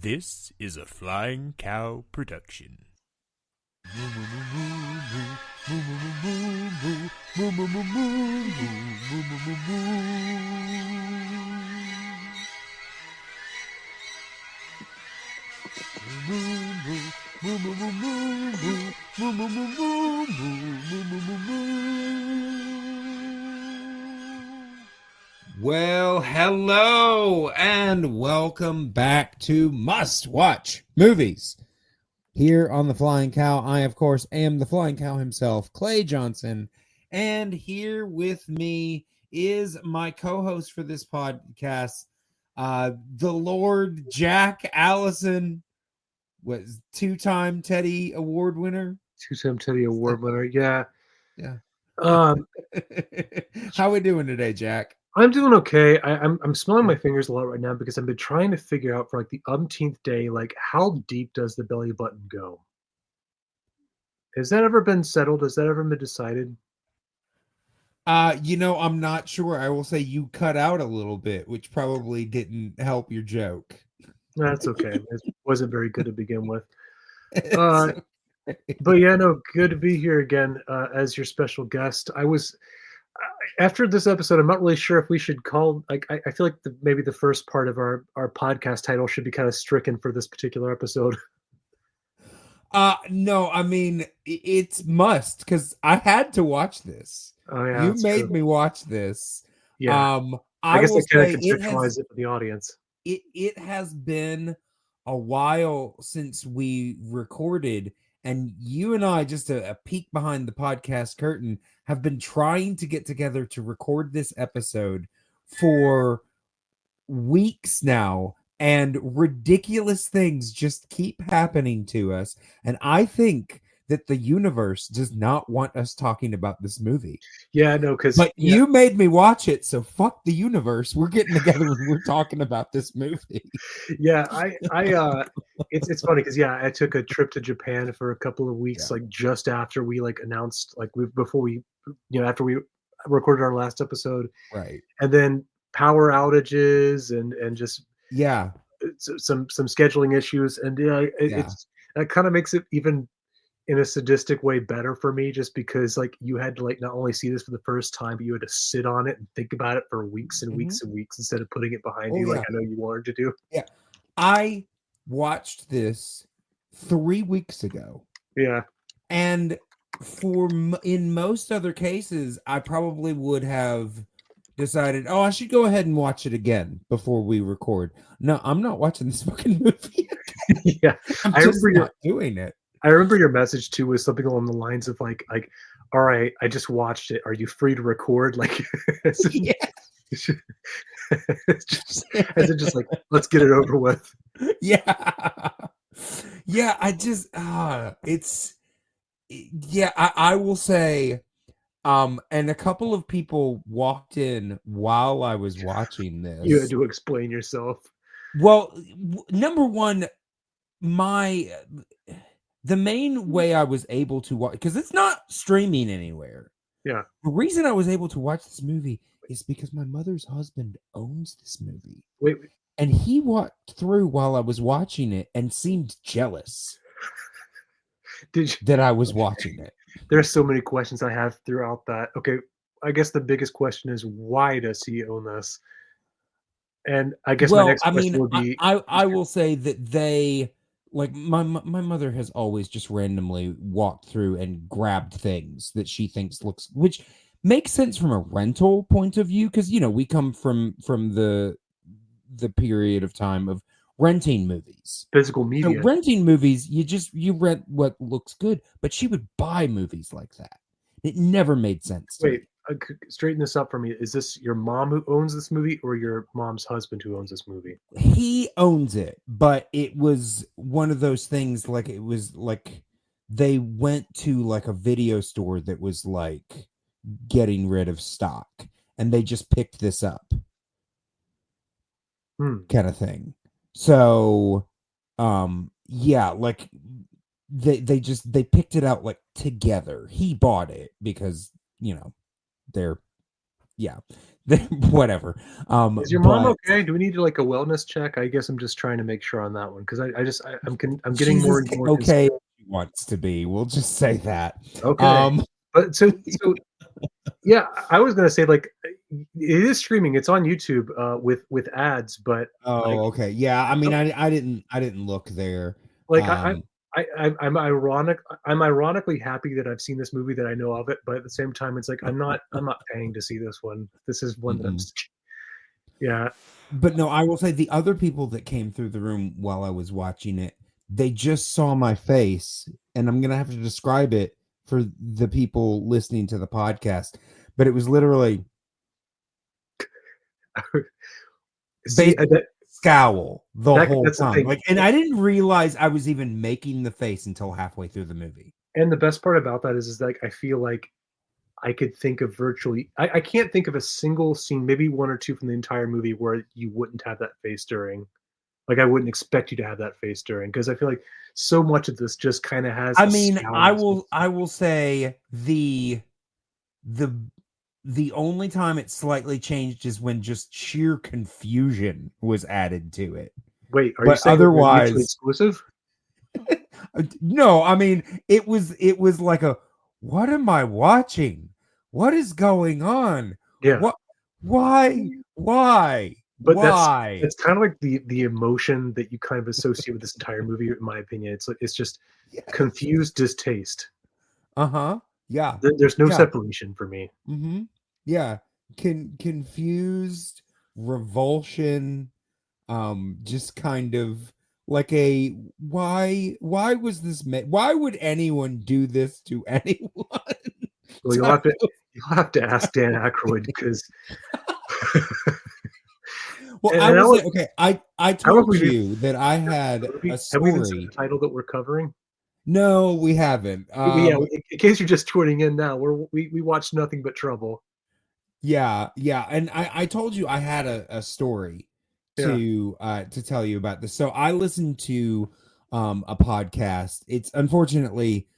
This is a Flying Cow production. Well, hello and welcome back to Must Watch Movies. Here on the Flying Cow, I, of course, am the Flying Cow himself, Clay Johnson. And here with me is my co-host for this podcast, the Lord Jack Allison, was two-time Teddy Award winner. Two-time Teddy Award winner, yeah. How we doing today, Jack? I'm doing okay. I'm smelling my fingers a lot right now because I've been trying to figure out for like the umpteenth day, like how deep does the belly button go? Has that ever been settled? Has that ever been decided? I'm not sure. I will say you cut out a little bit, which probably didn't help your joke. That's okay. It wasn't very good to begin with. But yeah, no, good to be here again as your special guest. After this episode, I'm not really sure if we should call, like, I feel like maybe the first part of our podcast title should be kind of stricken for this particular episode. No, I mean, it's must, because I had to watch this. Oh, yeah, you made me watch this. Yeah. I guess I kind of contextualize it for the audience. It has been a while since we recorded, and you and I, just a peek behind the podcast curtain, have been trying to get together to record this episode for weeks now, and ridiculous things just keep happening to us. And I think that the universe does not want us talking about this movie. Yeah, no, because you made me watch it, so fuck the universe. We're getting together and we're talking about this movie. Yeah, it's funny because I took a trip to Japan for a couple of weeks, like just after we announced, after we recorded our last episode, right? And then power outages and just some scheduling issues, and it's that kind of makes it even in a sadistic way better for me, just because you had to not only see this for the first time, but you had to sit on it and think about it for weeks and weeks and weeks instead of putting it behind you like I know you wanted to do. Yeah, I watched this 3 weeks ago. Yeah, and in most other cases, I probably would have decided, I should go ahead and watch it again before we record. No, I'm not watching this fucking movie. Yeah, I remember not doing it. I remember your message too was something along the lines of like, all right, I just watched it. Are you free to record? It's just like, let's get it over with. Yeah. I will say, and a couple of people walked in while I was watching this. You had to explain yourself. Well, number one, the main way I was able to watch, because it's not streaming anywhere. Yeah. The reason I was able to watch this movie is because my mother's husband owns this movie. Wait. And he walked through while I was watching it and seemed jealous that I was watching it. There's so many questions I have throughout that. Okay, I guess the biggest question is, why does he own this? And I guess my next question would be... I will say that they... my mother has always just randomly walked through and grabbed things that she thinks looks, which makes sense from a rental point of view, because we come from the period of time of renting movies, physical media. So renting movies, you rent what looks good, but she would buy movies like that. It never made sense to me. Straighten this up for me. Is this your mom who owns this movie, or your mom's husband who owns this movie? He owns it, but it was one of those things, it was they went to a video store that was getting rid of stock, and they just picked this up. Kind of thing. So they picked it out together. He bought it because whatever. Is your mom okay? Do we need like a wellness check? I guess I'm just trying to make sure on that one because I'm getting more and more okay. She wants to be. We'll just say that. Okay. But so yeah, I was gonna say like it is streaming. It's on YouTube with ads, but okay, yeah. I mean, I didn't look there. Like I'm ironically happy that I've seen this movie, that I know of it, but at the same time, it's like I'm not paying to see this one. This is one that I'm. Yeah. But no, I will say the other people that came through the room while I was watching it, they just saw my face, and I'm gonna have to describe it for the people listening to the podcast. But it was literally scowl the whole time. Like, and I didn't realize I was even making the face until halfway through the movie. And the best part about that is like I feel like I could think of virtually I can't think of a single scene, maybe one or two from the entire movie, where you wouldn't have that face during. Like I wouldn't expect you to have that face during, because I feel like so much of this just kind of has. I mean, I will say the only time it slightly changed is when just sheer confusion was added to it. Wait, are you saying otherwise exclusive? No, I mean it was like a, what am I watching? What is going on? Yeah. What? Why? But why? That's kind of like the emotion that you kind of associate with this entire movie, in my opinion. It's just confused distaste. Yeah. There's no separation for me. Yeah. Confused revulsion. Just kind of like a why was this made? Why would anyone do this to anyone? Well, you'll have to ask Dan Aykroyd, because. Well, I told you that I had a story. Have we seen the title that we're covering? No, we haven't. Yeah, in case you're just tuning in now, we watched Nothing But Trouble. Yeah, and I told you I had a story to tell you about this. So I listened to a podcast. It's unfortunately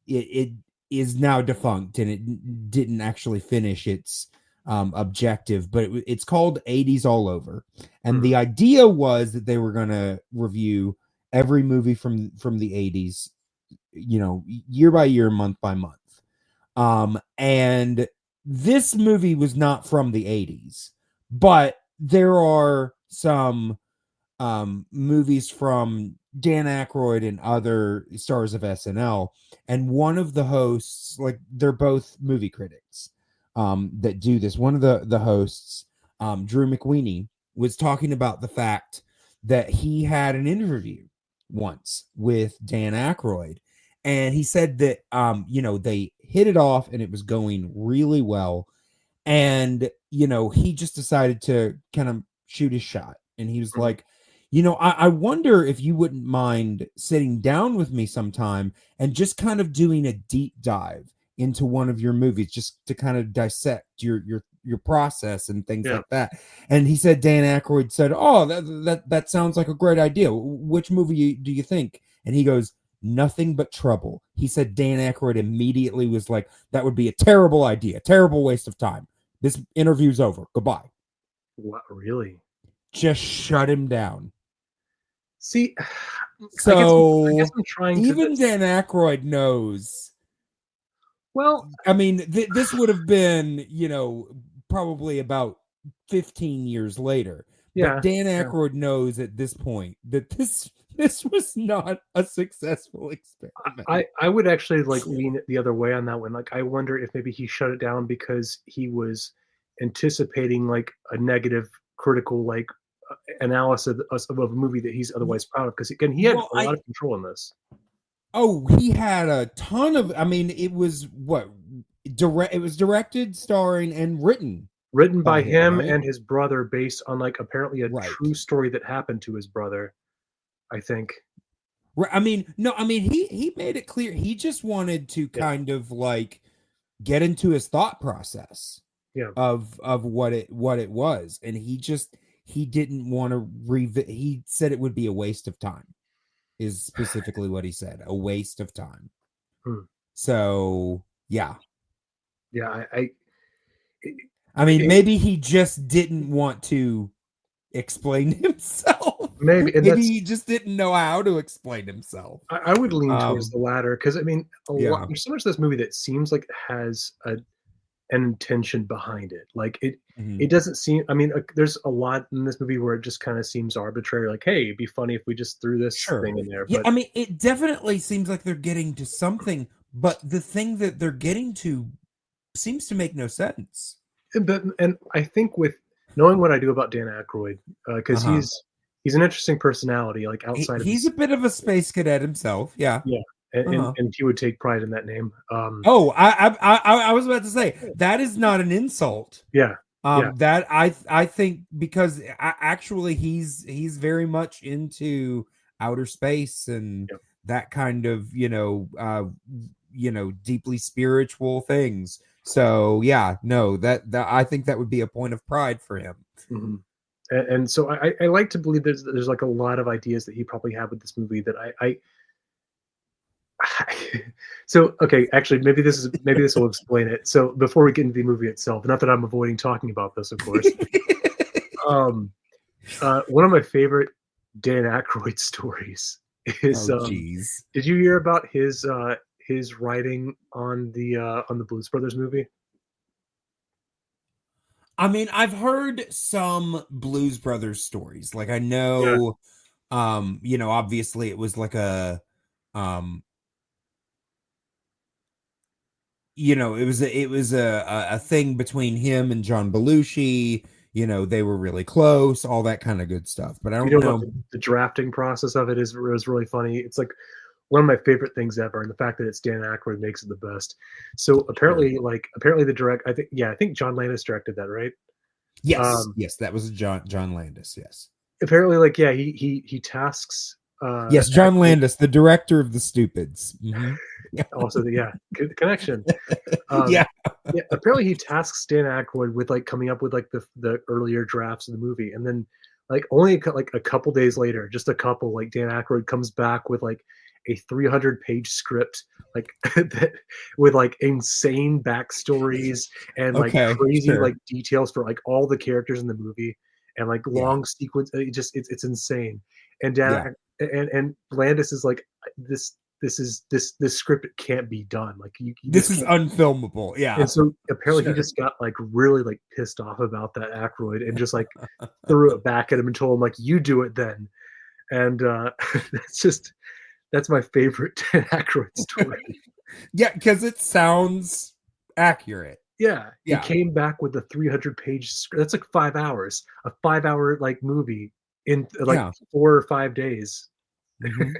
it is now defunct, and it didn't actually finish its objective, but it's called 80s All Over, and the idea was that they were going to review every movie from the 80s, year by year, month by month. And this movie was not from the 80s, but there are some movies from Dan Aykroyd and other stars of SNL, and one of the hosts, like, they're both movie critics that do this. One of the hosts, Drew McWeeny, was talking about the fact that he had an interview once with Dan Aykroyd, and he said that they hit it off and it was going really well, and he just decided to kind of shoot his shot, and he was like, I wonder if you wouldn't mind sitting down with me sometime and just kind of doing a deep dive into one of your movies, just to kind of dissect your process and things like that. And he said, Dan Aykroyd said, "Oh, that sounds like a great idea. Which movie do you think?" And he goes, "Nothing But Trouble." He said Dan Aykroyd immediately was like, "That would be a terrible idea, terrible waste of time. This interview's over. Goodbye." What, really? Just shut him down. See, so I guess I'm trying even Dan Aykroyd knows. Well, I mean, this would have been, probably about 15 years later. Yeah. But Dan Aykroyd knows at this point that this was not a successful experiment. I would actually lean it the other way on that one. Like, I wonder if maybe he shut it down because he was anticipating a negative critical analysis of a movie that he's otherwise proud of. Because again, he had a lot of control in this. Oh, he had a ton of. I mean, it was it was directed, starring, and written by him, right? And his brother, based on apparently a true story that happened to his brother, I think. I mean, no, I mean he made it clear he just wanted to kind of get into his thought process of what it was, and he didn't want to he said it would be a waste of time. Is specifically what he said, a waste of time. So yeah, I I mean, maybe he just didn't want to explain himself. Maybe, and maybe he just didn't know how to explain himself. I would lean towards the latter because I mean, yeah. there's so much of this movie that seems like it has an intention behind it. Like it doesn't seem. I mean, there's a lot in this movie where it just kind of seems arbitrary. Like, hey, it'd be funny if we just threw this thing in there. Yeah, But I mean, it definitely seems like they're getting to something, but the thing that they're getting to seems to make no sense. And I think with knowing what I do about Dan Aykroyd, because he's an interesting personality. Like outside of he's a bit of a space cadet himself. Yeah. Yeah. And he would take pride in that name. I was about to say that is not an insult. Yeah. That I think because actually he's very much into outer space and that kind of deeply spiritual things. So yeah, no, that I think that would be a point of pride for him. Mm-hmm. And so I like to believe there's like a lot of ideas that he probably had with this movie that I so okay, actually maybe this will explain it. So before we get into the movie itself, not that I'm avoiding talking about this, of course. One of my favorite Dan Aykroyd stories is did you hear about his writing on the Blues Brothers movie? I mean, I've heard some Blues Brothers stories. Like I know obviously it was like a it was a thing between him and John Belushi. They were really close, all that kind of good stuff. But I don't know. The drafting process of it is really funny. It's like one of my favorite things ever, and the fact that it's Dan Aykroyd makes it the best. So apparently I think John Landis directed that, right? Yes, yes, that was John Landis. Yes. Apparently, he tasks. Yes, John Landis, the director of The Stupids. Mm-hmm. Also, good connection. Yeah. Apparently, he tasks Dan Aykroyd with coming up with the earlier drafts of the movie, and then only a couple days later, just a couple, Dan Aykroyd comes back with a 300-page script that with insane backstories and crazy details for all the characters in the movie and long sequence. It's insane. And Dan and Landis is this script can't be done. This is unfilmable. Yeah. And so apparently he just got really pissed off about that Aykroyd and just threw it back at him and told him you do it then. And that's my favorite Dan Aykroyd story. Yeah, because it sounds accurate. Yeah. He came back with a 300-page script. That's 5 hours. A 5-hour movie in 4 or 5 days. Mm-hmm.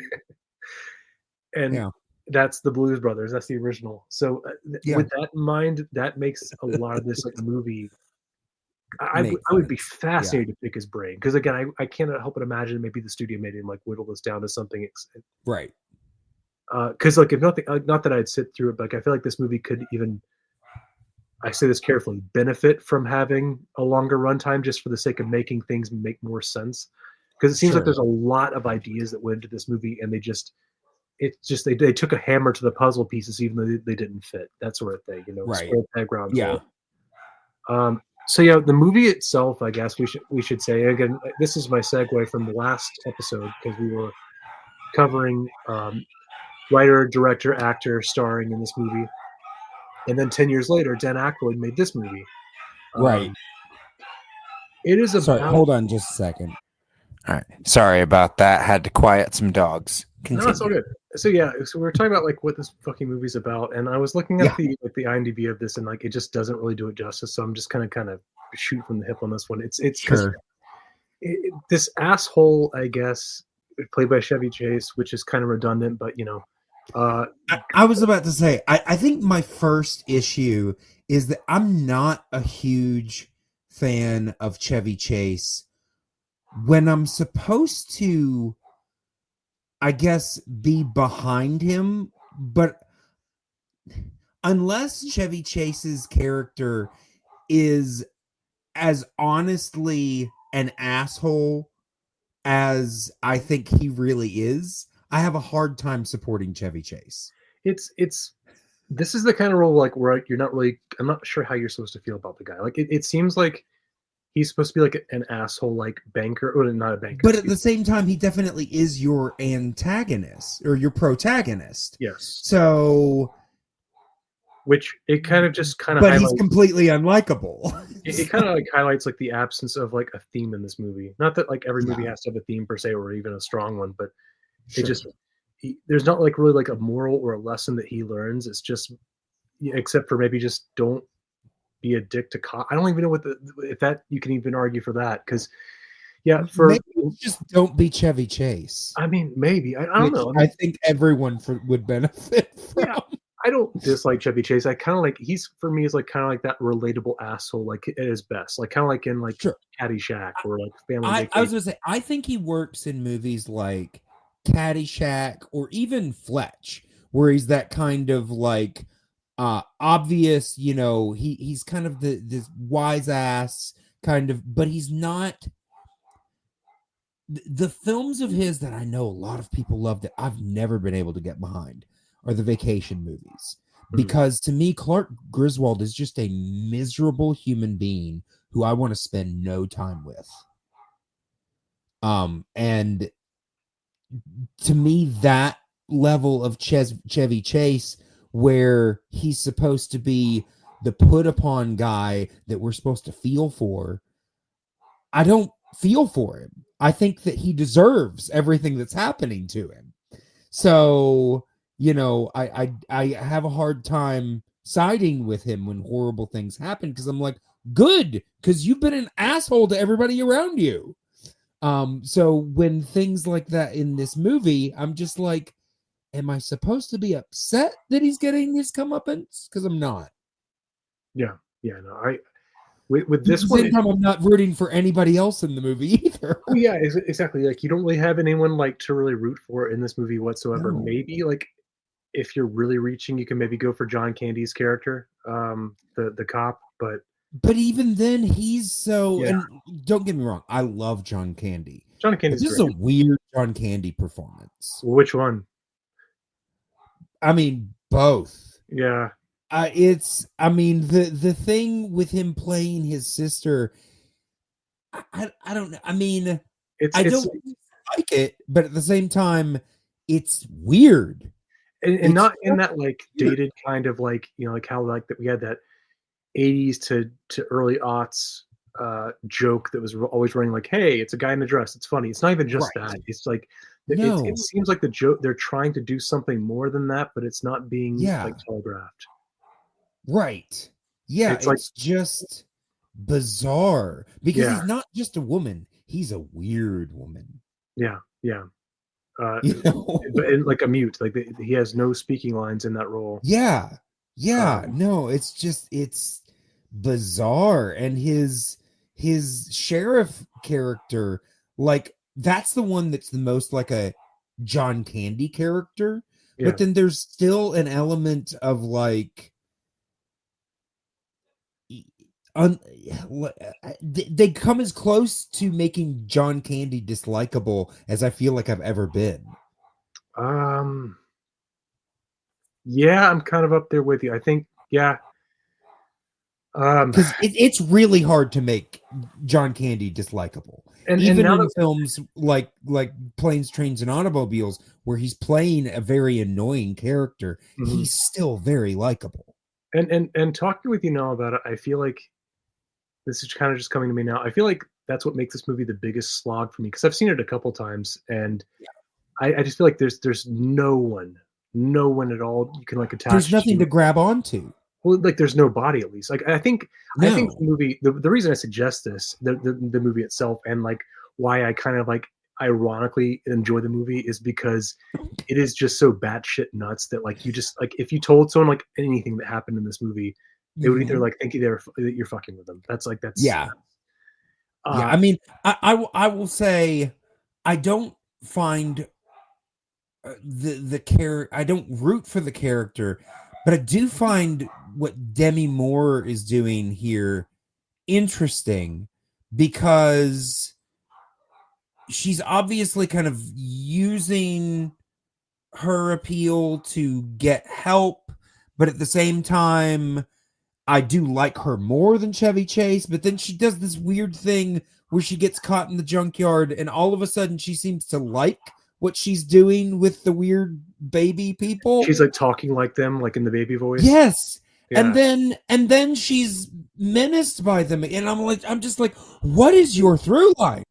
And that's the Blues Brothers. That's the original. So with that in mind, that makes a lot of this movie. I would be fascinated to pick his brain because again, I cannot help but imagine maybe the studio made him whittle this down to something. Right. Because if nothing, not that I'd sit through it, but I feel like this movie could even. I say this carefully, benefit from having a longer runtime just for the sake of making things make more sense. Because it seems like there's a lot of ideas that went into this movie, and they took a hammer to the puzzle pieces, even though they didn't fit. That sort of thing, right? Square peg round hole. So the movie itself, I guess we should say again. This is my segue from the last episode because we were covering writer, director, actor starring in this movie. And then 10 years later, Dan Aykroyd made this movie. Right. It is about... Sorry, hold on just a second. All right. Sorry about that. Had to quiet some dogs. Continue. No, it's all good. So so we're talking about what this fucking movie's about, and I was looking at the IMDb of this, and it just doesn't really do it justice. So I'm just kind of shoot from the hip on this one. It's sure. This asshole, I guess, played by Chevy Chase, which is kind of redundant, but I was about to say, I think my first issue is that I'm not a huge fan of Chevy Chase when I'm supposed to, I guess, be behind him, but unless Chevy Chase's character is as honestly an asshole as I think he really is, I have a hard time supporting Chevy Chase. It's this is the kind of role like where you're not really. I'm not sure how you're supposed to feel about the guy. Like it seems like he's supposed to be like an asshole, like banker, or not a banker. But at the same time, he definitely is your antagonist or your protagonist. Yes. So, which it kind of just kind of. But he's completely unlikable. It kind of like highlights like the absence of like a theme in this movie. Not that like every movie has to have a theme per se, or even a strong one, but it just there's not like really like a moral or a lesson that he learns. It's just except for maybe just don't be a dick to cop. I don't even know if that you can even argue for that because maybe just don't be Chevy Chase. I mean, maybe I don't know. I think everyone would benefit from. Yeah. I don't dislike Chevy Chase. I kind of like he's for me is like kind of like that relatable asshole, like at his best, like kind of like in like Caddyshack or like Family Vacation. I was gonna say I think he works in movies like Caddyshack or even Fletch, where he's that kind of like obvious, he's kind of this wise ass kind of, but he's not. The films of his that I know a lot of people love that I've never been able to get behind are the vacation movies, because to me Clark Griswold is just a miserable human being who I want to spend no time with. And to me that level of Chevy Chase, where he's supposed to be the put upon guy that we're supposed to feel for, I don't feel for him. I think that he deserves everything that's happening to him. So I have a hard time siding with him when horrible things happen, because I'm like, good, because you've been an asshole to everybody around you. So when things like that in this movie, I'm just like, am I supposed to be upset that he's getting his comeuppance? Because I'm not. No. With this one, at the same time, I'm not rooting for anybody else in the movie either. Oh yeah, exactly. Like you don't really have anyone like to really root for in this movie whatsoever. No. Maybe like if you're really reaching, you can maybe go for John Candy's character, the cop. But even then, he's so. And don't get me wrong, I love John Candy. John Candy's this is a weird John Candy performance. Which one? I mean, both. Yeah. The thing with him playing his sister, I don't know. I mean, I don't like it, but at the same time, it's weird. And not in that like dated kind of like, like how like that we had that 80s to early aughts joke that was always running like, hey, it's a guy in a dress. It's funny. It's not even just that. It's like, it seems like the joke, they're trying to do something more than that, but it's not being like telegraphed. Right. Yeah. It's just bizarre because he's not just a woman. He's a weird woman. Yeah. Yeah. But like a mute, like he has no speaking lines in that role. Yeah. No, it's bizarre. And his sheriff character, like that's the one that's the most like a John Candy character. Yeah. But then there's still an element of like they come as close to making John Candy dislikable as I feel like I've ever been. Yeah, I'm kind of up there with you. I think, yeah. Because it's really hard to make John Candy dislikable. And even in films like Planes, Trains, and Automobiles, where he's playing a very annoying character, he's still very likable. And talking with you now about it, I feel like this is kind of just coming to me now. I feel like that's what makes this movie the biggest slog for me, because I've seen it a couple times, and I just feel like there's no one at all you can like attach. There's nothing to grab onto. Well, like there's no body at least. Like I think the movie. The reason I suggest this, the movie itself, and like why I kind of like ironically enjoy the movie is because it is just so batshit nuts that like you just like if you told someone like anything that happened in this movie, they would either like think that you're fucking with them. That's. I mean, I will say I don't find the character. I don't root for the character, but I do find what Demi Moore is doing here interesting, because she's obviously kind of using her appeal to get help, but at the same time, I do like her more than Chevy Chase. But then she does this weird thing where she gets caught in the junkyard, and all of a sudden she seems to like what she's doing with the weird baby people. She's like talking like them, like in the baby voice. Yes. Yeah. And then she's menaced by them, and I'm just like, what is your through line?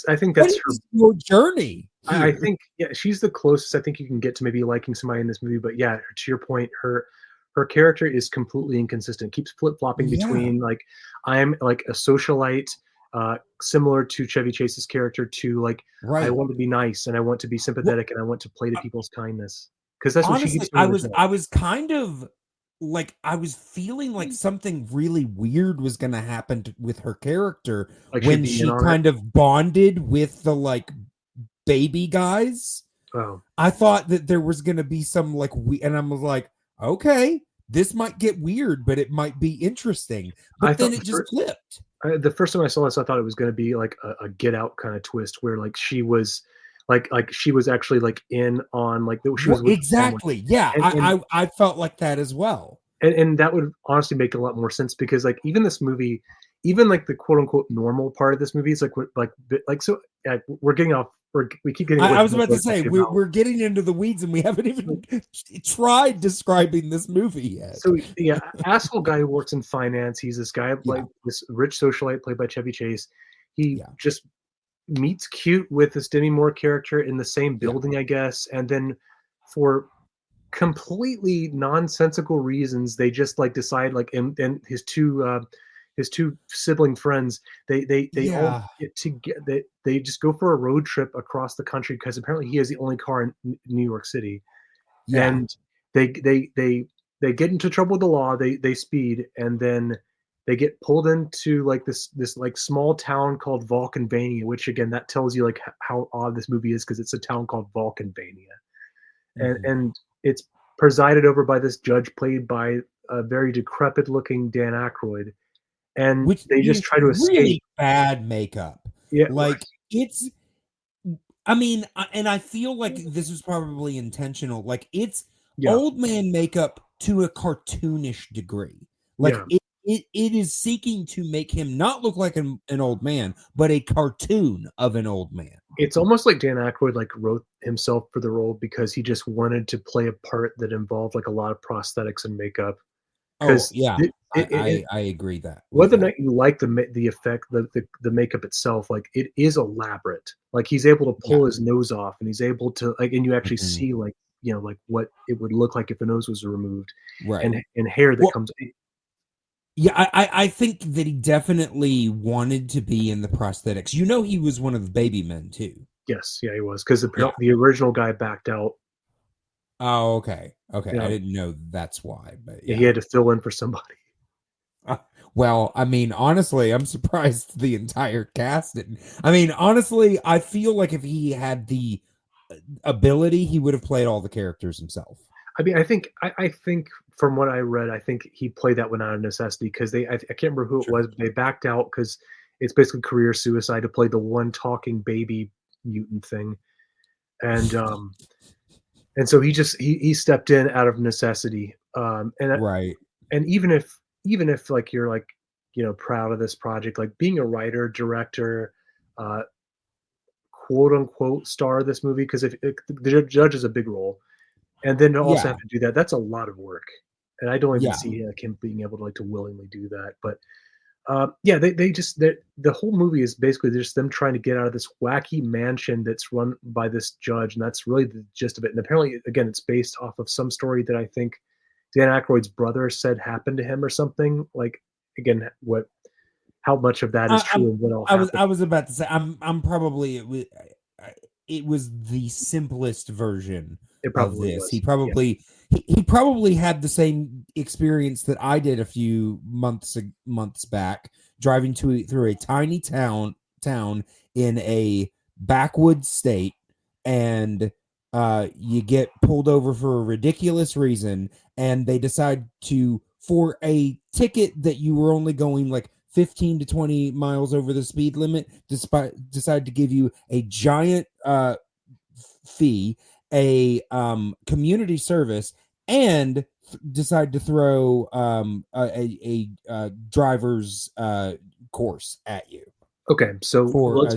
I think that's your journey. I think she's the closest I think you can get to maybe liking somebody in this movie. But yeah, to your point, her character is completely inconsistent. Keeps flip-flopping between like I'm like a socialite, similar to Chevy Chase's character, to like I want to be nice and I want to be sympathetic and I want to play to people's kindness, because that's what she keeps doing. I was kind of like, I was feeling like something really weird was going to happen with her character, like when she kind of bonded with the like baby guys. Oh, I thought that there was going to be some like and I was like, okay, this might get weird, but it might be interesting. But then it just flipped. The first time I saw this, I thought it was going to be like a Get Out kind of twist, where like she was like she was actually like in on like she was exactly. Yeah, and I felt like that as well. And that would honestly make a lot more sense, because like even this movie, even like the quote unquote normal part of this movie is like so we're getting off. We keep getting. I was about to say we're getting into the weeds and we haven't even tried describing this movie yet. So yeah, asshole guy who works in finance. He's this guy like this rich socialite played by Chevy Chase. He just meets cute with this Demi Moore character in the same building, I guess, and then for completely nonsensical reasons, they just like decide like and his two sibling friends, they all get together. They just go for a road trip across the country, because apparently he has the only car in New York City, and they get into trouble with the law. They speed, and then they get pulled into like this like small town called Vulcanvania, which again that tells you like how odd this movie is, because it's a town called Vulcanvania, and it's presided over by this judge played by a very decrepit looking Dan Aykroyd. And which they just try to escape. Really bad makeup. Yeah, like it's. I mean, and I feel like this was probably intentional. Like it's old man makeup to a cartoonish degree. Like it is seeking to make him not look like an old man, but a cartoon of an old man. It's almost like Dan Aykroyd like wrote himself for the role, because he just wanted to play a part that involved like a lot of prosthetics and makeup. Oh yeah, I agree that. Whether or not you like the effect, the makeup itself, like it is elaborate. Like he's able to pull his nose off, and he's able to like, and you actually see like like what it would look like if the nose was removed, and hair that comes. Yeah, I think that he definitely wanted to be in the prosthetics. He was one of the baby men too. Yes, yeah, he was, because the original guy backed out. Oh, okay. I didn't know that's why, but he had to fill in for somebody. Well, I mean, honestly, I'm surprised the entire cast didn't. I mean, honestly, I feel like if he had the ability, he would have played all the characters himself. I mean, I think from what I read, I think he played that one out of necessity, because I can't remember who it was, but they backed out because it's basically career suicide to play the one talking baby mutant thing, and so he stepped in out of necessity, and even if like you're like proud of this project, like being a writer, director, quote unquote star of this movie, because if the judge is a big role, and then to also have to do that's a lot of work, and I don't even see like him being able to willingly do that. But the whole movie is basically just them trying to get out of this wacky mansion that's run by this judge, and that's really the gist of it. And apparently, again, it's based off of some story that I think Dan Aykroyd's brother said happened to him or something. Like, again, how much of that is true and what all happened. I was about to say I'm probably it was the simplest version of this. Was. He probably had the same experience that I did a few months back, driving through a tiny town in a backwoods state, and you get pulled over for a ridiculous reason, and they decide for a ticket that you were only going like 15 to 20 miles over the speed limit, decide to give you a giant fee, a community service, and decide to throw a driver's course at you. Okay, so let's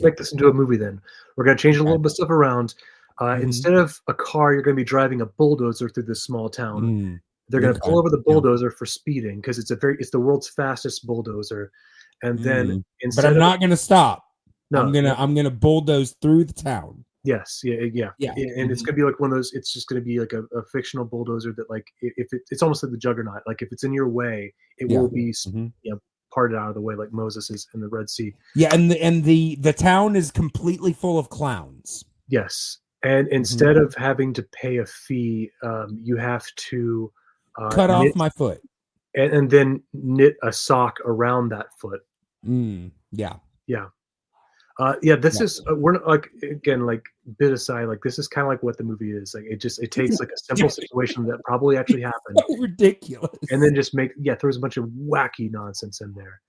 make this into a movie then. We're gonna change a little bit of stuff around. Instead of a car, you're gonna be driving a bulldozer through this small town. They're gonna pull over the bulldozer for speeding because it's the world's fastest bulldozer. And then but I'm not gonna stop. No, I'm gonna bulldoze through the town. Yes, yeah. And it's gonna be like one of those. It's just gonna be like a fictional bulldozer that, like, if it's almost like the Juggernaut. Like, if it's in your way, it will be parted out of the way, like Moses is in the Red Sea. Yeah, and the town is completely full of clowns. Yes, and instead of having to pay a fee, you have to cut off my foot, and then knit a sock around that foot. Yeah. This is we're not, like, again, like, bit aside, like, this is kind of like what the movie is. Like, it takes like a simple situation that probably actually happened, so ridiculous, and then just throws a bunch of wacky nonsense in there.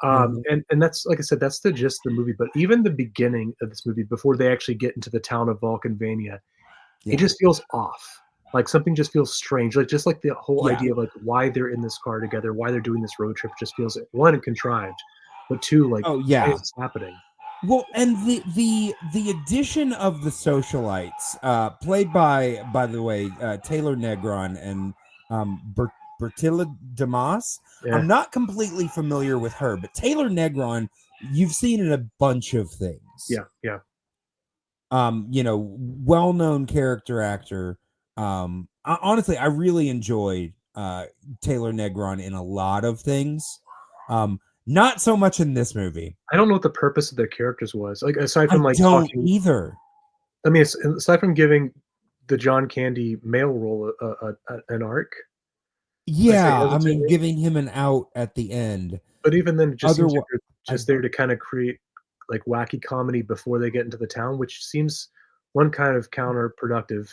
And that's, like I said, that's the gist of the movie. But even the beginning of this movie, before they actually get into the town of Vulcanvania, it just feels off. Like, something just feels strange. Like, just like the whole idea of, like, why they're in this car together, why they're doing this road trip, just feels, one, contrived, but two, like, why is this happening? Well, and the addition of the socialites, played by the way, Taylor Negron and Bertilla Damas. I'm not completely familiar with her, but Taylor Negron, you've seen in a bunch of things. Yeah. Well-known character actor. Honestly, I really enjoyed Taylor Negron in a lot of things. Not so much in this movie. I don't know what the purpose of their characters was. Like, aside from, like, don't either. I mean, aside from giving the John Candy male role an arc. Yeah, I mean, giving him an out at the end. But even then, it just seems like they're just there to kind of create, like, wacky comedy before they get into the town, which seems one kind of counterproductive.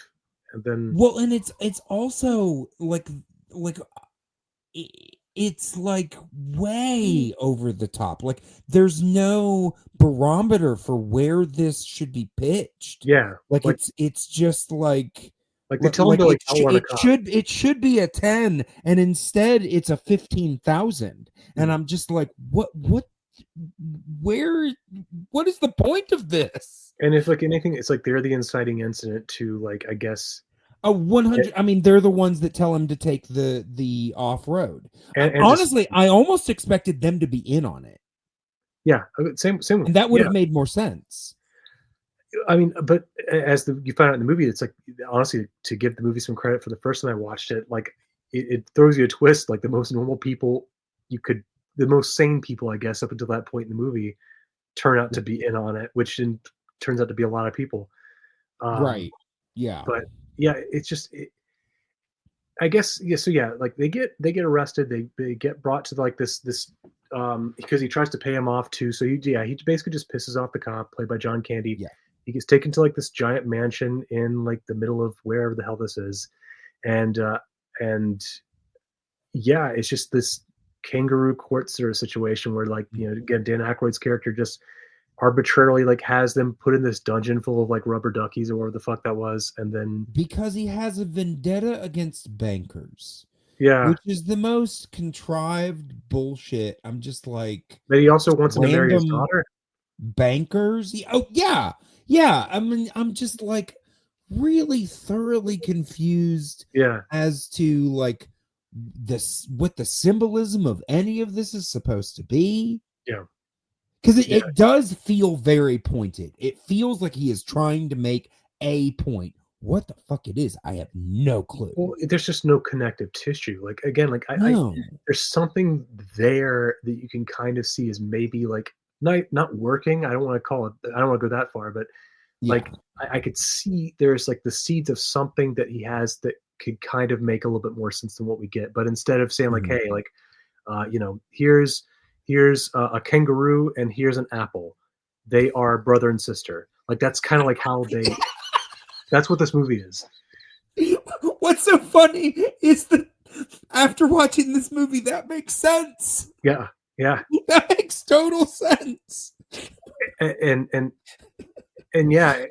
And then, well, and it's also like it's like way over the top. Like, there's no barometer for where this should be pitched. Yeah, like it's just like they tell them to, like, it should be a 10, and instead it's a 15,000. And I'm just like, what is the point of this? And if, like, anything, it's like they're the inciting incident to, like, I guess, 100. I mean, they're the ones that tell him to take the off road. And honestly, I almost expected them to be in on it. Yeah, same. And that would have made more sense. I mean, but as you find out in the movie, it's like, honestly, to give the movie some credit, for the first time I watched it, like, it throws you a twist. Like, the most normal people the most sane people, I guess, up until that point in the movie, turn out to be in on it, which turns out to be a lot of people. Right. Yeah. But yeah, it's just, I guess, yeah. So yeah, like, they get arrested. They get brought to, like, this because he tries to pay him off too. So he basically just pisses off the cop, played by John Candy. Yeah. He gets taken to, like, this giant mansion in, like, the middle of wherever the hell this is, and yeah, it's just this kangaroo court sort of situation where, like, again, Dan Aykroyd's character just arbitrarily, like, has them put in this dungeon full of, like, rubber duckies or whatever the fuck that was, and then because he has a vendetta against bankers. Yeah, which is the most contrived bullshit. I'm just like, but he also wants to marry his daughter. Bankers? Oh yeah. I mean, I'm just like really thoroughly confused. Yeah, as to, like, what the symbolism of any of this is supposed to be. Yeah. Because it does feel very pointed. It feels like he is trying to make a point. What the fuck it is, I have no clue. Well, there's just no connective tissue. Like, again, like, there's something there that you can kind of see is maybe, like, not working. I don't want to go that far, but like, I could see there's, like, the seeds of something that he has that could kind of make a little bit more sense than what we get. But instead of saying, like, hey, like, here's a kangaroo and here's an apple, they are brother and sister. Like, that's kind of like how they that's what this movie is. What's so funny is that after watching this movie, that makes sense. Yeah that makes total sense. And And yeah,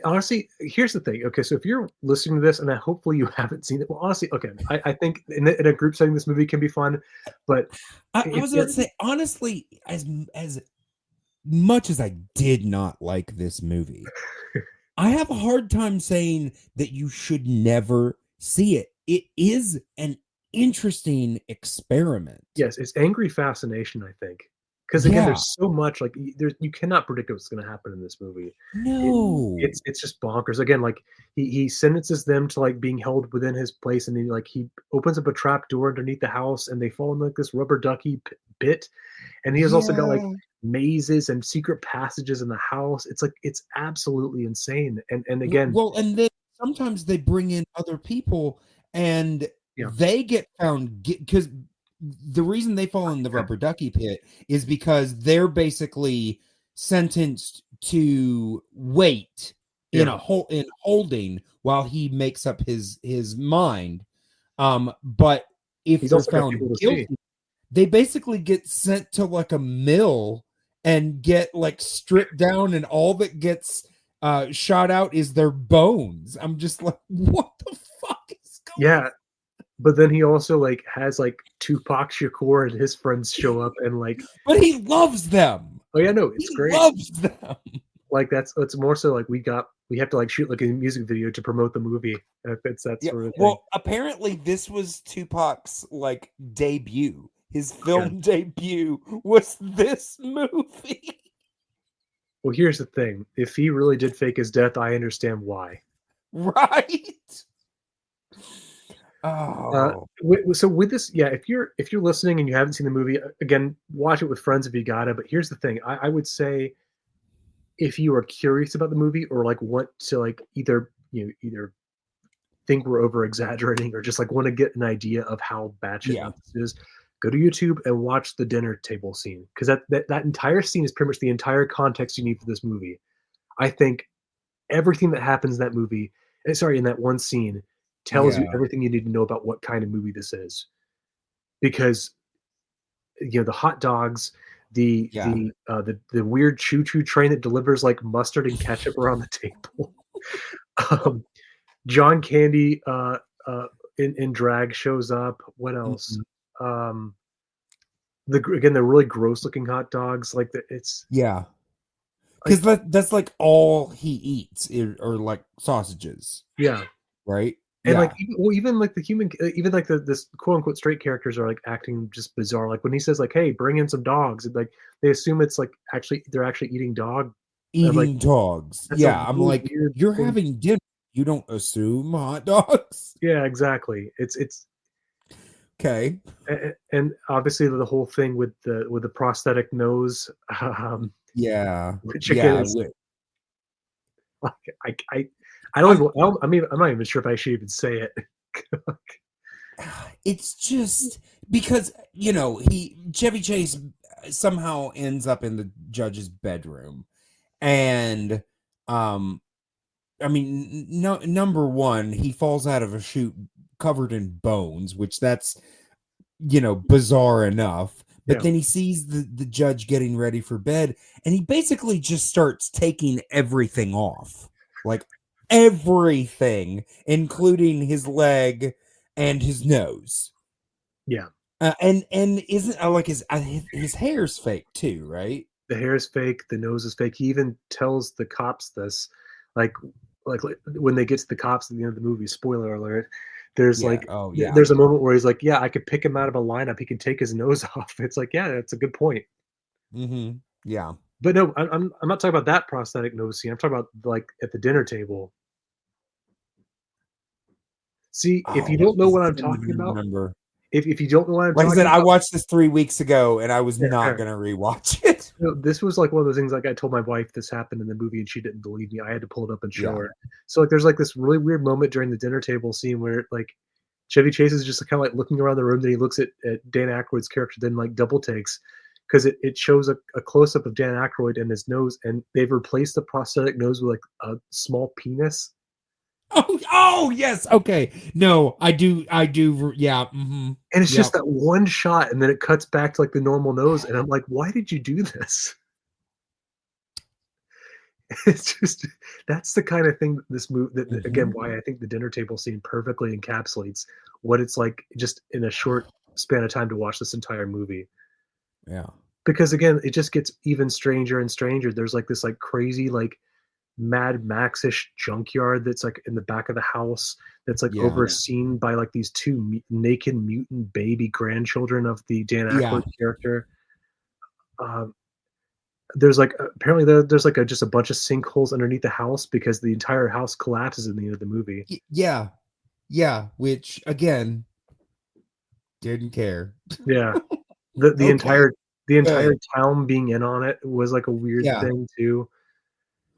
honestly, here's the thing. Okay, so if you're listening to this, and hopefully you haven't seen it, well, honestly, okay, I think in a group setting, this movie can be fun, but I was about to say, honestly, as much as I did not like this movie, I have a hard time saying that you should never see it. It is an interesting experiment. Yes, it's angry fascination, I think. Because again, there's so much like you cannot predict what's going to happen in this movie. No, it's just bonkers. Again, like he sentences them to like being held within his place, and then like he opens up a trap door underneath the house, and they fall in like this rubber ducky pit. And he has also got like mazes and secret passages in the house. It's like it's absolutely insane. And again, well, and then sometimes they bring in other people, and they get found because the reason they fall in the rubber ducky pit is because they're basically sentenced to wait in holding while he makes up his mind. But if they're found guilty, they basically get sent to like a mill and get like stripped down, and all that gets shot out is their bones. I'm just like, what the fuck is going on? But then he also like has like Tupac Shakur and his friends show up and like, but he loves them. Oh yeah, no, it's great. Loves them. Like it's more so like we have to like shoot like a music video to promote the movie. It's that sort of thing. Well, apparently this was Tupac's like debut. His film debut was this movie. Well, here's the thing: if he really did fake his death, I understand why. Right. Oh. So with this, if you're listening and you haven't seen the movie, again, watch it with friends if you gotta. But here's the thing: I would say, if you are curious about the movie or like want to like either think we're over exaggerating or just like want to get an idea of how batshit nuts this is, go to YouTube and watch the dinner table scene, because that entire scene is pretty much the entire context you need for this movie. I think everything that happens in that movie, in that one scene, tells you everything you need to know about what kind of movie this is. Because the hot dogs, the weird choo-choo train that delivers like mustard and ketchup around the table. John Candy in drag shows up. What else? Mm-hmm. The really gross looking hot dogs, like it's because that's like all he eats or like sausages. Right. And like even like the human, even like this quote unquote straight characters are like acting just bizarre. Like when he says like, "Hey, bring in some dogs," like they assume it's like they're actually eating dogs. Dogs. I'm like, you're having dinner. You don't assume hot dogs. Yeah, exactly. It's okay. And obviously the whole thing with the prosthetic nose. Which I'm not even sure if I should even say it. It's just because Chevy Chase somehow ends up in the judge's bedroom, and number one, he falls out of a chute covered in bones, which that's bizarre enough. But then he sees the judge getting ready for bed, and he basically just starts taking everything off, like everything, including his leg and his nose. And isn't like his hair's fake too, right? The hair is fake. The nose is fake. He even tells the cops this, like when they get to the cops at the end of the movie. Spoiler alert. There's there's a moment where he's like, "Yeah, I could pick him out of a lineup. He can take his nose off." It's like, yeah, that's a good point. Mm-hmm. Yeah, but no, I'm not talking about that prosthetic nose scene. I'm talking about like at the dinner table. See, if you don't know what I'm talking about, if you don't know what I'm talking about, I watched this 3 weeks ago, and I was not going to rewatch it. This was like one of those things. Like I told my wife this happened in the movie, and she didn't believe me. I had to pull it up and show her. So like, there's like this really weird moment during the dinner table scene where like Chevy Chase is just kind of like looking around the room. Then he looks at Dan Aykroyd's character, then like double takes, because it shows a close up of Dan Aykroyd and his nose, and they've replaced the prosthetic nose with like a small penis. Oh yes. Okay. No, I do. Yeah. Mm-hmm. And it's just that one shot, and then it cuts back to like the normal nose, and I'm like, why did you do this? It's just that's the kind of thing this movie that again, Mhm. why I think the dinner table scene perfectly encapsulates what it's like just in a short span of time to watch this entire movie. Yeah. Because again, it just gets even stranger and stranger. There's like this like crazy like Mad Max-ish junkyard that's like in the back of the house that's like Yeah. overseen by like these two naked mutant baby grandchildren of the Dan Yeah. Aykroyd character. Um, there's like apparently there's like just a bunch of sinkholes underneath the house because the entire house collapses in the end of the movie. Yeah. Yeah. Which again, didn't care. Yeah, the Okay. entire the entire Good. town being in on it was like a weird Yeah. thing too.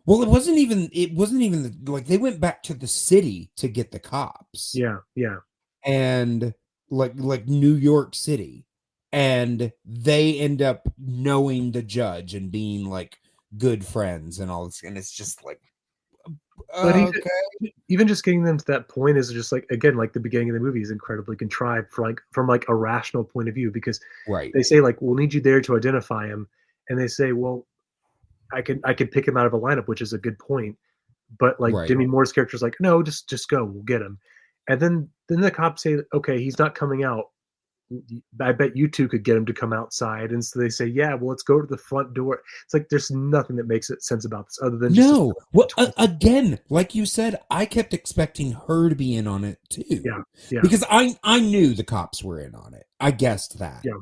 Well, it wasn't even like they went back to the city to get the cops Yeah, yeah, and like New York City, and they end up knowing the judge and being like good friends and all this, and it's just like but okay. even just getting them to that point is just like again like the beginning of the movie is incredibly contrived for like from like a rational point of view because Right. they say like we'll need you there to identify him, and they say well I could pick him out of a lineup, which is a good point. But like Right. Demi Moore's character is like, no, just go, we'll get him. And then the cops say, okay, he's not coming out. I bet you two could get him to come outside. And so they say, yeah, well, let's go to the front door. It's like there's nothing that makes sense about this other than just a No. Well, again, like you said, I kept expecting her to be in on it yeah, too, yeah, because I knew the cops were in on it. I guessed that, yeah,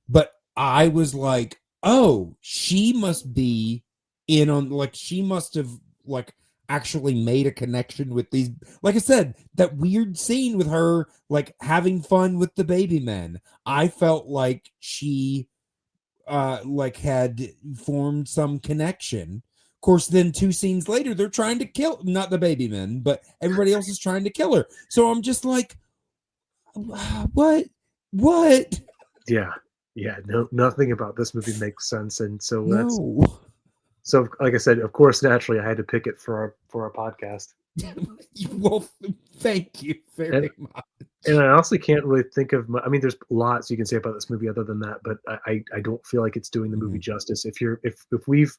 but I was like, oh, she must be in on, like she must have like actually made a connection with these. Like I said, that weird scene with her like having fun with the baby men. I felt like she like had formed some connection. Of course, then 2 scenes later, they're trying to kill not the baby men, but everybody else is trying to kill her. So I'm just like, what? What? yeah, yeah. No, nothing about this movie makes sense. And so that's No. so like I said, of course, naturally I had to pick it for our podcast. Well, thank you And very much. And I honestly can't really think of. I mean, there's lots you can say about this movie other than that, but I don't feel like it's doing the movie Mhm. justice. If we've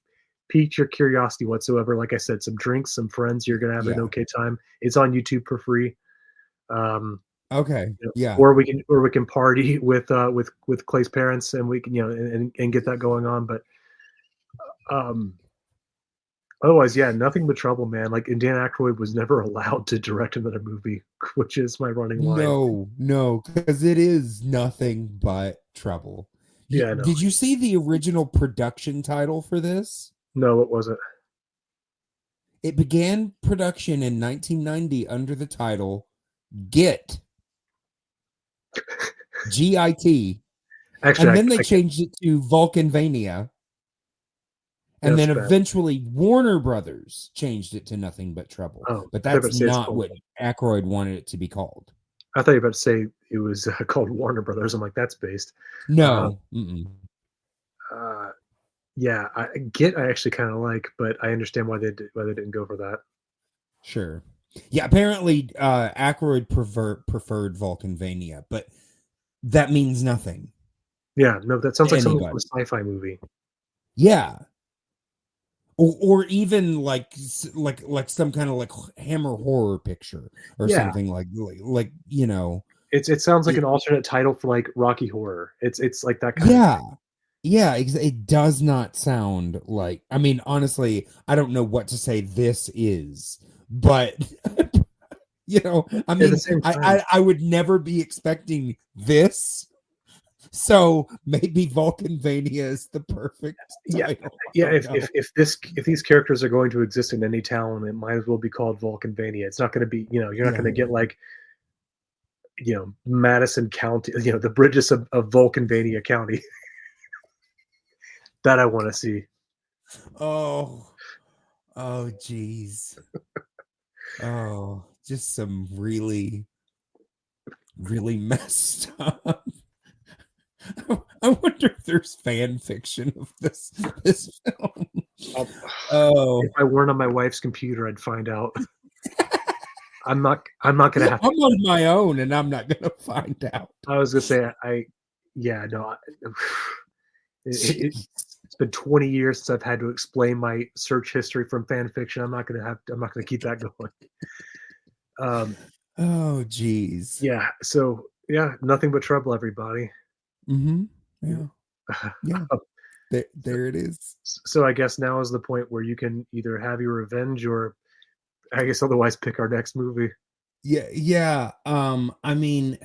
piqued your curiosity whatsoever, like I said, some drinks, some friends, you're gonna have an Yeah. okay time. It's on YouTube for free. Okay. Yeah. Or we can party with Clay's parents, and we can and get that going on. But um, otherwise, yeah, nothing but trouble, man. Like, and Dan Aykroyd was never allowed to direct another movie, which is my running line. No, because it is nothing but trouble. Yeah, I know. Did you see the original production title for this? No, it wasn't. It began production in 1990 under the title Git, GIT, Actually, and then they I can't. changed it to Vulcanvania, and That's then bad. eventually Warner Brothers changed it to Nothing But Trouble. Oh, But I thought you were about that's to say it's not called. what Aykroyd wanted it to be called. I thought you were about to say it was called Warner Brothers. I'm like, that's based. Uh, No. Mm-mm. uh, yeah, Git I actually kind of like, but I understand why they didn't go for that. Sure. Yeah, apparently Aykroyd preferred Vulcanvania, but that means nothing Yeah, no, that sounds to like something from anybody. a sci-fi movie. Yeah. Or even like some kind of like Hammer horror picture or Yeah, something like you know. it sounds like It, an alternate title for like Rocky Horror. It's like that kind of yeah. thing. Yeah, it does not sound like, I mean, honestly, I don't know what to say this is, but I At the mean, same I, time, I I would never be expecting this. So maybe Vulcanvania is the perfect yeah, title. I yeah. don't know. If these characters are going to exist in any town, it might as well be called Vulcanvania. It's not going to be you're not Yeah. going to get like Madison County, the Bridges of Vulcanvania County. That I want to see. Oh, oh, geez. Oh, just some really, really messed up. I wonder if there's fan fiction of this film. Um, Oh, if I weren't on my wife's computer, I'd find out. I'm not. I'm not gonna have I'm to. on my own, and I'm not gonna find out. I was gonna say. Yeah. No. It's been 20 years since I've had to explain my search history from fan fiction. I'm not gonna keep that going. Oh, geez. Yeah. So yeah, nothing but trouble, everybody. Mm-hmm. Yeah. Yeah. There it is. So I guess now is the point where you can either have your revenge or, I guess, otherwise pick our next movie. Yeah. I mean,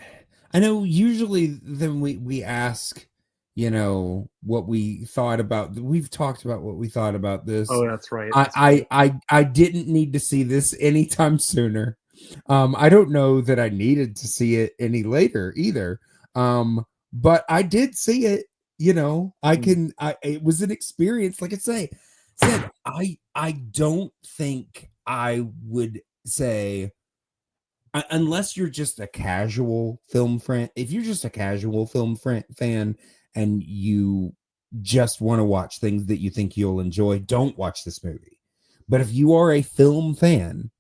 I know usually then we ask, what we thought about. We've talked about what we thought about this. Oh, that's right. I didn't need to see this anytime sooner. I don't know that I needed to see it any later either. But I did see it. It was an experience. Like I said, I don't think I would say, unless you're just a casual film fan. If you're just a casual film fan and you just want to watch things that you think you'll enjoy, don't watch this movie. But if you are a film fan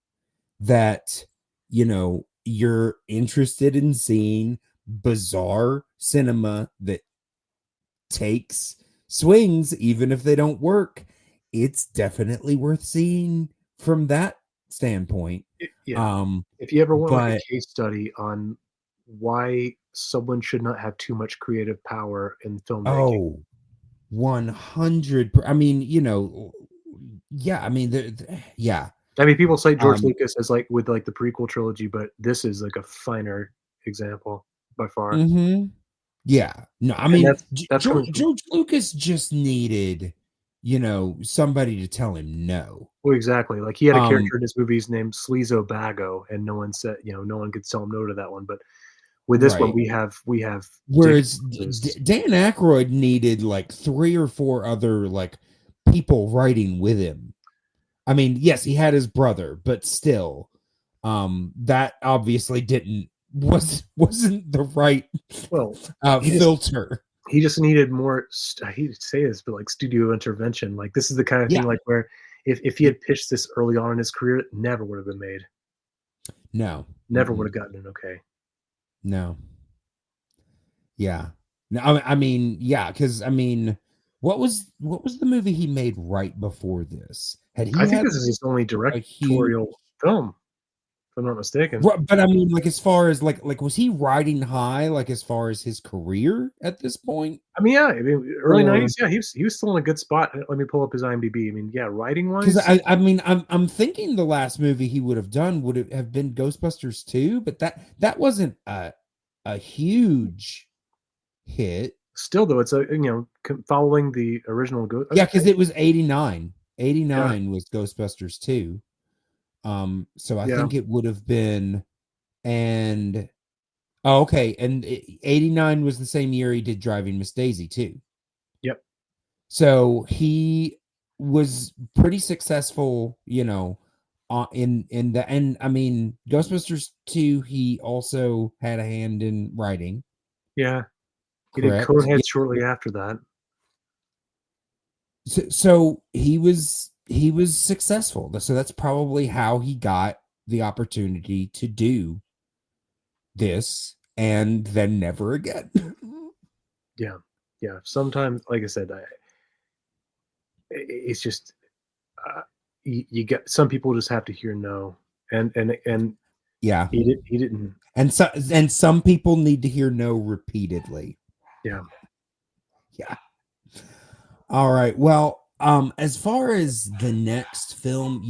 that, you're interested in seeing bizarre cinema that takes swings, even if they don't work, it's definitely worth seeing from that standpoint. Yeah. If you ever want like a case study on why someone should not have too much creative power in filmmaking. Oh, 100. I mean, yeah. I mean, yeah. I mean, people cite George Lucas as like with like the prequel trilogy, but this is like a finer example by far. Mm-hmm. Yeah. No, I mean, George Lucas just needed, somebody to tell him no. Well, exactly. Like he had a character in his movies named Sleazo Bago, and no one said, no one could tell him no to that one. But with this one, we have. Whereas Dan Aykroyd needed like 3 or 4 other like people writing with him. I mean, yes, he had his brother, but still, that obviously wasn't the right filter. He just needed more. I hate to say this, but like studio intervention. Like this is the kind of thing like where if he had pitched this early on in his career, it never would have been made. No, never would have gotten an okay. No. Yeah. No, I mean, yeah, because I mean, what was the movie he made right before this? I think this is his only directorial film, if I'm not mistaken. But I mean, like as far as like was he riding high, like as far as his career at this point? I mean, yeah, early 90s, yeah, he was still in a good spot. Let me pull up his IMDb. I mean, yeah, writing wise. Because I mean, I'm thinking the last movie he would have done would have been Ghostbusters 2, but that wasn't a huge hit. Still though, it's following the original Ghost. Yeah, because it was 89. 89 was Ghostbusters 2. So I think it would have been, and okay, and 89 was the same year he did Driving Miss Daisy too. Yep. So he was pretty successful, in the, and I mean Ghostbusters 2, he also had a hand in writing. Yeah. He did Conehead shortly after that. So he was successful. So that's probably how he got the opportunity to do this, and then never again. Yeah. Sometimes, like I said, it's just you get some people just have to hear no, and yeah, he didn't, and some people need to hear no repeatedly. Yeah. All right. Well, as far as the next film,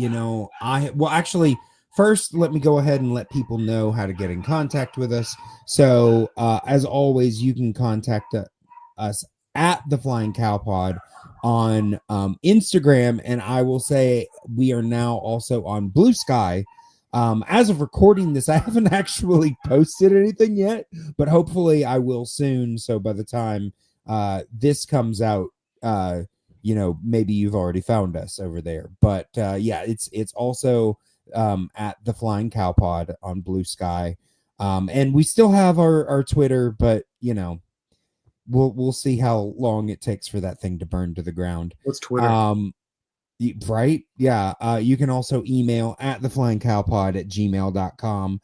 actually, first, let me go ahead and let people know how to get in contact with us. So, as always, you can contact us at the Flying Cow Pod on Instagram, and I will say we are now also on Blue Sky. As of recording this, I haven't actually posted anything yet, but hopefully I will soon. So by the time this comes out, maybe you've already found us over there. But it's also at the Flying Cow Pod on Blue Sky. And we still have our Twitter, but we'll see how long it takes for that thing to burn to the ground. What's Twitter? Right? Yeah. You can also email at theflyingcowpod@gmail.com.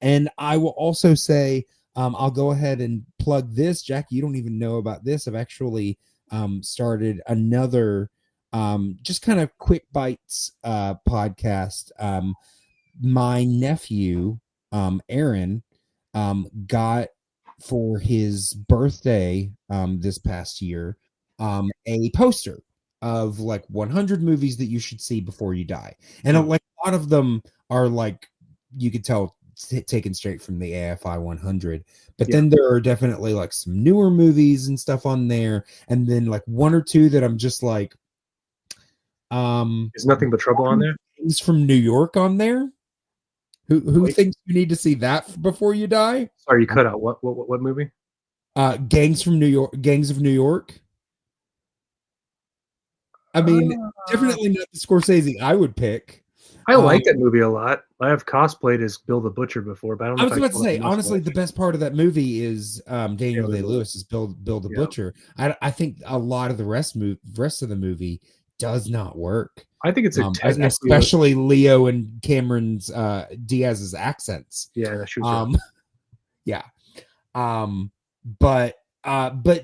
And I will also say I'll go ahead and plug this. Jack, you don't even know about this. I've actually started another just kind of quick bites podcast. My nephew, Aaron, got for his birthday this past year a poster of like 100 movies that you should see before you die. And like a lot of them are like, you could tell taken straight from the AFI 100, but then there are definitely like some newer movies and stuff on there, and then like one or two that I'm just like There's Nothing But Trouble on there. Things from New York on there. Who thinks you need to see that before you die? Sorry, you cut out. What movie? Gangs of New York. I mean, definitely not the Scorsese I would pick. I like that movie a lot. I have cosplayed as Bill the Butcher before, but I don't know. I was about to say, honestly, the best part of that movie is Daniel Day-Lewis as Bill the Butcher. I think a lot of the rest of the movie does not work. I think it's especially Leo and Cameron's Diaz's accents. Yeah, that shoots yeah. But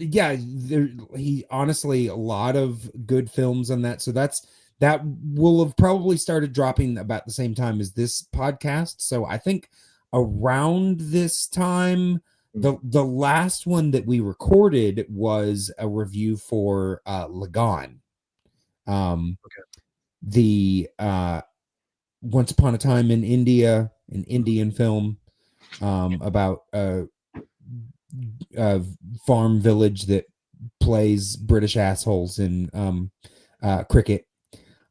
yeah, he honestly a lot of good films on that. So that will have probably started dropping about the same time as this podcast. So I think around this time, the last one that we recorded was a review for Lagan. The Once Upon a Time in India, an Indian film about a farm village that plays British assholes in cricket.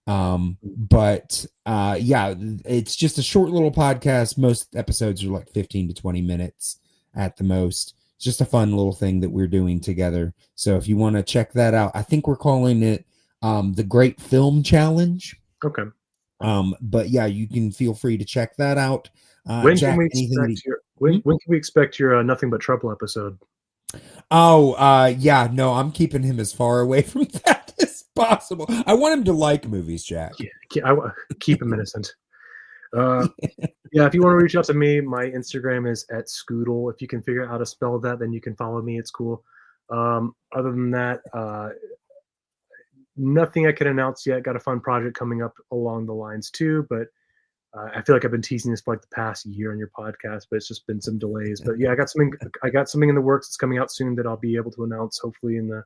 But yeah, it's just a short little podcast. Most episodes are like 15 to 20 minutes at the most. It's just a fun little thing that we're doing together. So if you want to check that out, I think we're calling it the Great Film Challenge. Okay. But yeah, you can feel free to check that out. When can we expect your Nothing But Trouble episode? Oh, yeah, no, I'm keeping him as far away from that as possible. I want him to like movies, Jack. Yeah, I keep him innocent. Yeah, if you want to reach out to me, my Instagram is @Scoodle. If you can figure out how to spell that, then you can follow me. It's cool. Other than that, nothing I can announce yet. Got a fun project coming up along the lines too, but I feel like I've been teasing this for like the past year on your podcast, but it's just been some delays. But yeah, I got something in the works that's coming out soon that I'll be able to announce hopefully in the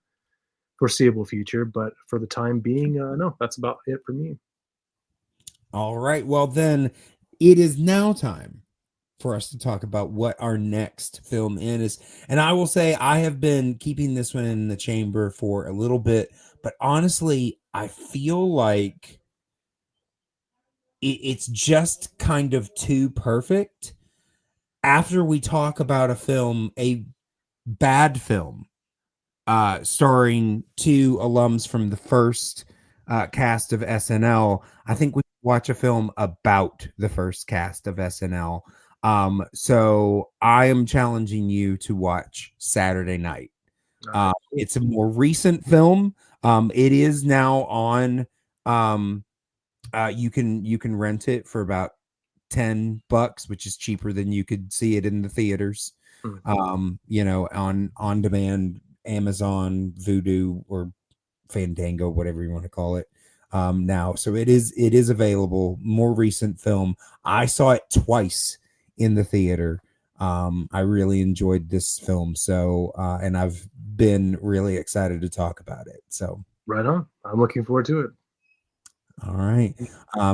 foreseeable future. But for the time being, no, that's about it for me. All right. Well, then it is now time for us to talk about what our next film is. And I will say I have been keeping this one in the chamber for a little bit, but honestly, I feel like it's just kind of too perfect. After we talk about a bad film, starring two alums from the first cast of SNL, I think we watch a film about the first cast of SNL. So I am challenging you to watch Saturday Night. It's a more recent film. It is now on. You can rent it for about $10, which is cheaper than you could see it in the theaters. On demand, Amazon, Vudu, or Fandango, whatever you want to call it. Now, so it is available. More recent film. I saw it twice in the theater. I really enjoyed this film. So, and I've been really excited to talk about it. So, right on. I'm looking forward to it. All right.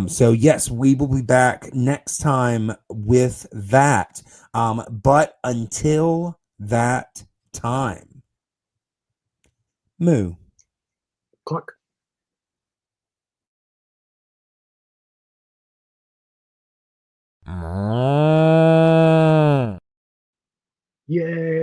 So yes, we will be back next time with that. But until that time, moo. Cluck. Moo.